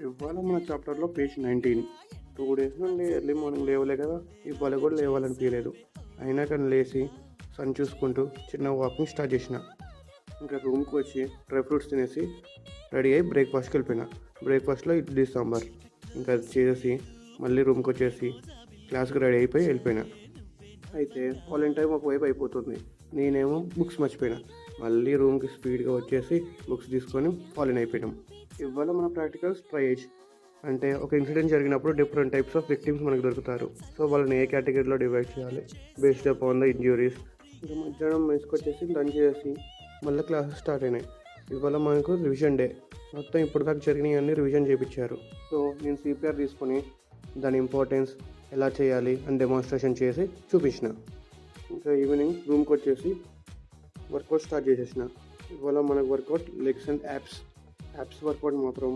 ఇవాళ మన చాప్టర్లో పేజ్ 19. 2 డేస్ నుండి ఎర్లీ మార్నింగ్ లేవలే కదా, ఇవాళ కూడా లేవాలనిపించలేదు. అయినా కానీ లేచి సన్ చూసుకుంటూ చిన్న వాకింగ్ స్టార్ట్ చేసిన. ఇంకా రూమ్కి వచ్చి డ్రై ఫ్రూట్స్ తినేసి రెడీ అయ్యి బ్రేక్ఫాస్ట్కి వెళ్ళిపోయినా. బ్రేక్ఫాస్ట్లో ఇడ్లీ సాంబార్ ఇంకా అది చేసి మళ్ళీ రూమ్కి వచ్చేసి క్లాస్కి రెడీ అయిపోయి వెళ్ళిపోయినా. అయితే వాళ్ళ టైం ఒకవైపు అయిపోతుంది, నేనేమో బుక్స్ మర్చిపోయినా. మళ్ళీ రూమ్కి స్పీడ్గా వచ్చేసి బుక్స్ తీసుకొని ఫాలోన్ అయిపోయినాం. ఇవాళ మన ప్రాక్టికల్స్ ట్రయేజ్ అంటే ఒక ఇన్సిడెంట్ జరిగినప్పుడు డిఫరెంట్ టైప్స్ ఆఫ్ విక్టిమ్స్ మనకు దొరుకుతారు. సో వాళ్ళని ఏ కేటగిరీలో డివైడ్ చేయాలి బేస్డ్ అపాన్ ద ఇంజ్యూరీస్. ఇంకా మధ్యాహ్నం మెస్కొచ్చేసి లంచ్ చేసి మళ్ళీ క్లాసెస్ స్టార్ట్ అయినాయి. ఇవాళ మనకు రివిజన్ డే, మొత్తం ఇప్పటిదాకా జరిగినవి అన్నీ రివిజన్ చేయించారు. సో నేను సిపిఆర్ తీసుకొని దాని ఇంపార్టెన్స్ ఎలా చేయాలి అని డెమాన్స్ట్రేషన్ చేసి చూపించిన. ఇంకా ఈవినింగ్ రూమ్కి వచ్చేసి వర్కౌట్ స్టార్ట్ చేసేసిన. ఇవాళ మనకు workout legs and abs workout మాత్రం